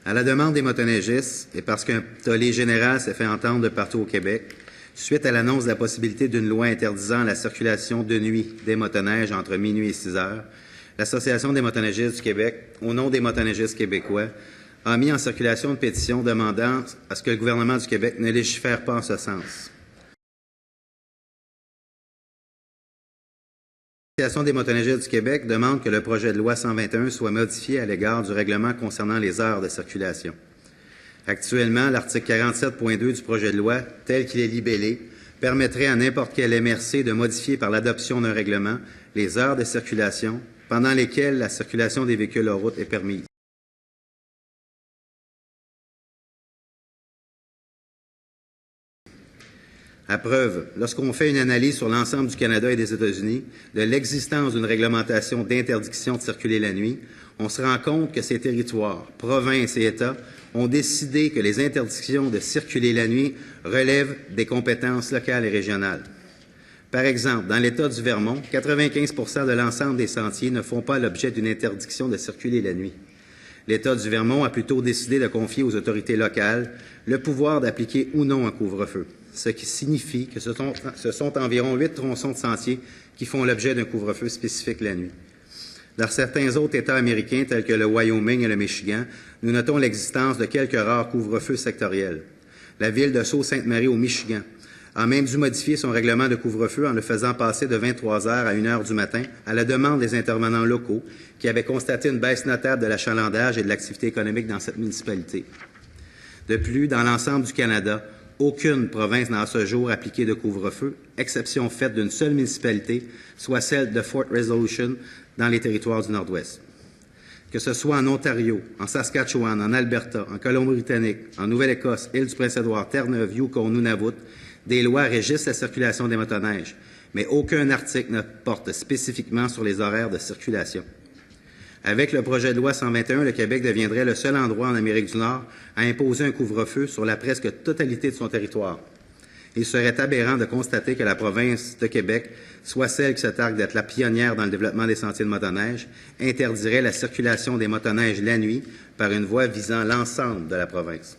À la demande des motoneigistes et parce qu'un tollé général s'est fait entendre de partout au Québec, suite à l'annonce de la possibilité d'une loi interdisant la circulation de nuit des motoneiges entre minuit et 6 heures, l'Association des motoneigistes du Québec, au nom des motoneigistes québécois, a mis en circulation une pétition demandant à ce que le gouvernement du Québec ne légifère pas en ce sens. L'Association des motoneigistes du Québec demande que le projet de loi 121 soit modifié à l'égard du règlement concernant les heures de circulation. Actuellement, l'article 47.2 du projet de loi, tel qu'il est libellé, permettrait à n'importe quel MRC de modifier par l'adoption d'un règlement les heures de circulation pendant lesquelles la circulation des véhicules hors route est permise. À preuve, lorsqu'on fait une analyse sur l'ensemble du Canada et des États-Unis de l'existence d'une réglementation d'interdiction de circuler la nuit, on se rend compte que ces territoires, provinces et États ont décidé que les interdictions de circuler la nuit relèvent des compétences locales et régionales. Par exemple, dans l'État du Vermont, 95 % de l'ensemble des sentiers ne font pas l'objet d'une interdiction de circuler la nuit. L'État du Vermont a plutôt décidé de confier aux autorités locales le pouvoir d'appliquer ou non un couvre-feu, ce qui signifie que ce sont environ 8 tronçons de sentiers qui font l'objet d'un couvre-feu spécifique la nuit. Dans certains autres États américains, tels que le Wyoming et le Michigan, nous notons l'existence de quelques rares couvre-feux sectoriels. La ville de Sault-Sainte-Marie au Michigan a même dû modifier son règlement de couvre-feu en le faisant passer de 23 heures à 1 heure du matin à la demande des intervenants locaux qui avaient constaté une baisse notable de l'achalandage et de l'activité économique dans cette municipalité. De plus, dans l'ensemble du Canada, aucune province n'a à ce jour appliqué de couvre-feu, exception faite d'une seule municipalité, soit celle de Fort Resolution dans les territoires du Nord-Ouest. Que ce soit en Ontario, en Saskatchewan, en Alberta, en Colombie-Britannique, en Nouvelle-Écosse, Île-du-Prince-Édouard, Terre-Neuve, Yukon, Nunavut, des lois régissent la circulation des motoneiges, mais aucun article ne porte spécifiquement sur les horaires de circulation. Avec le projet de loi 121, le Québec deviendrait le seul endroit en Amérique du Nord à imposer un couvre-feu sur la presque totalité de son territoire. Il serait aberrant de constater que la province de Québec, soit celle qui se targue d'être la pionnière dans le développement des sentiers de motoneige, interdirait la circulation des motoneiges la nuit par une voie visant l'ensemble de la province.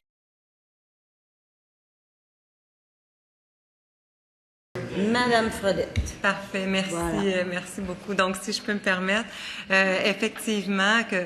Madame Fredette. Parfait, merci, voilà. Merci beaucoup. Donc, si je peux me permettre, effectivement, que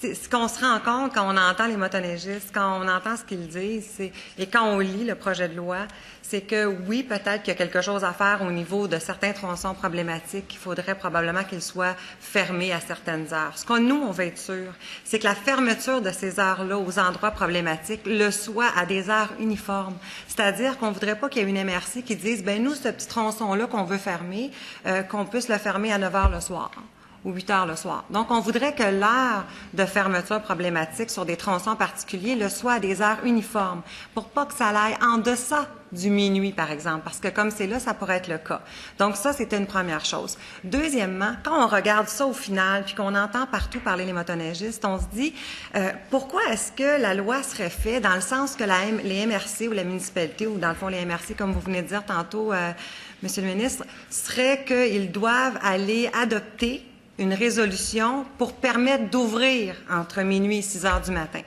ce qu'on se rend compte quand on entend les motoneigistes, quand on entend ce qu'ils disent, et quand on lit le projet de loi, c'est que oui, peut-être qu'il y a quelque chose à faire au niveau de certains tronçons problématiques, qu'il faudrait probablement qu'ils soient fermés à certaines heures. Ce qu'on nous, on veut être sûr, c'est que la fermeture de ces heures-là aux endroits problématiques le soit à des heures uniformes. C'est-à-dire qu'on ne voudrait pas qu'il y ait une MRC qui dise, ben nous, ce petit tronçon-là qu'on veut fermer, qu'on puisse le fermer à 9 heures le soir ou 8 heures le soir. Donc, on voudrait que l'heure de fermeture problématique sur des tronçons particuliers le soit à des heures uniformes pour pas que ça aille en deçà du minuit, par exemple, parce que comme c'est là, ça pourrait être le cas. Donc, ça, c'était une première chose. Deuxièmement, quand on regarde ça au final, puis qu'on entend partout parler les motoneigistes, on se dit, pourquoi est-ce que la loi serait faite dans le sens que les MRC ou la municipalité, ou dans le fond les MRC, comme vous venez de dire tantôt, Monsieur le ministre, serait qu'ils doivent aller adopter une résolution pour permettre d'ouvrir entre minuit et 6 heures du matin.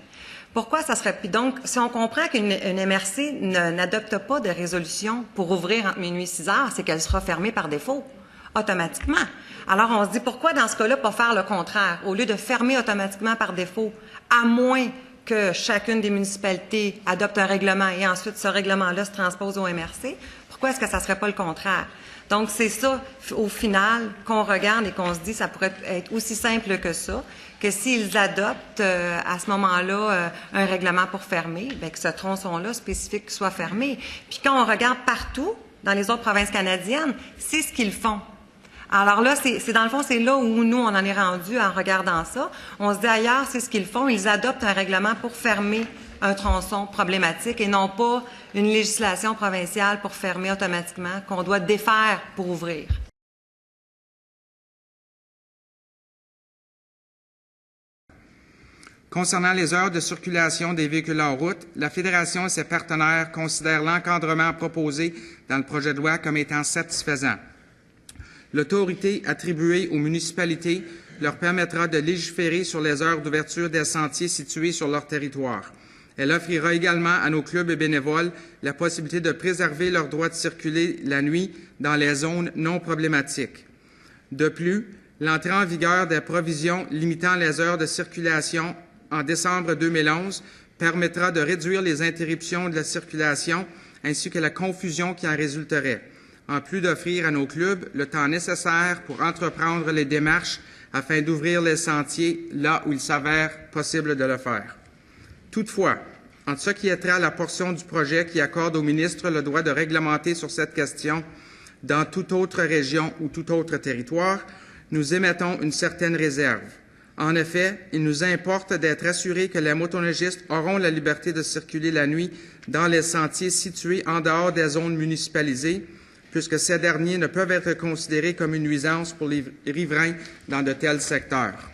Pourquoi ça serait... Puis donc, si on comprend qu'une MRC n'adopte pas de résolution pour ouvrir entre minuit et 6 heures, c'est qu'elle sera fermée par défaut, automatiquement. Alors, on se dit, pourquoi dans ce cas-là, pas faire le contraire? Au lieu de fermer automatiquement par défaut, à moins que chacune des municipalités adopte un règlement et ensuite ce règlement-là se transpose au MRC, pourquoi est-ce que ça ne serait pas le contraire? Donc, c'est ça, au final, qu'on regarde et qu'on se dit, ça pourrait être aussi simple que ça, que s'ils adoptent à ce moment-là un règlement pour fermer, bien que ce tronçon-là spécifique soit fermé. Puis quand on regarde partout, dans les autres provinces canadiennes, c'est ce qu'ils font. Alors là, c'est dans le fond, c'est là où nous, on en est rendu en regardant ça. On se dit ailleurs, c'est ce qu'ils font, ils adoptent un règlement pour fermer un tronçon problématique et non pas une législation provinciale pour fermer automatiquement, qu'on doit défaire pour ouvrir. Concernant les heures de circulation des véhicules en route, la Fédération et ses partenaires considèrent l'encadrement proposé dans le projet de loi comme étant satisfaisant. L'autorité attribuée aux municipalités leur permettra de légiférer sur les heures d'ouverture des sentiers situés sur leur territoire. Elle offrira également à nos clubs et bénévoles la possibilité de préserver leur droit de circuler la nuit dans les zones non problématiques. De plus, l'entrée en vigueur des provisions limitant les heures de circulation en décembre 2011 permettra de réduire les interruptions de la circulation ainsi que la confusion qui en résulterait, en plus d'offrir à nos clubs le temps nécessaire pour entreprendre les démarches afin d'ouvrir les sentiers là où il s'avère possible de le faire. Toutefois, en ce qui est trait à la portion du projet qui accorde au ministre le droit de réglementer sur cette question dans toute autre région ou tout autre territoire, nous émettons une certaine réserve. En effet, il nous importe d'être assurés que les motoneigistes auront la liberté de circuler la nuit dans les sentiers situés en dehors des zones municipalisées, puisque ces derniers ne peuvent être considérés comme une nuisance pour les riverains dans de tels secteurs.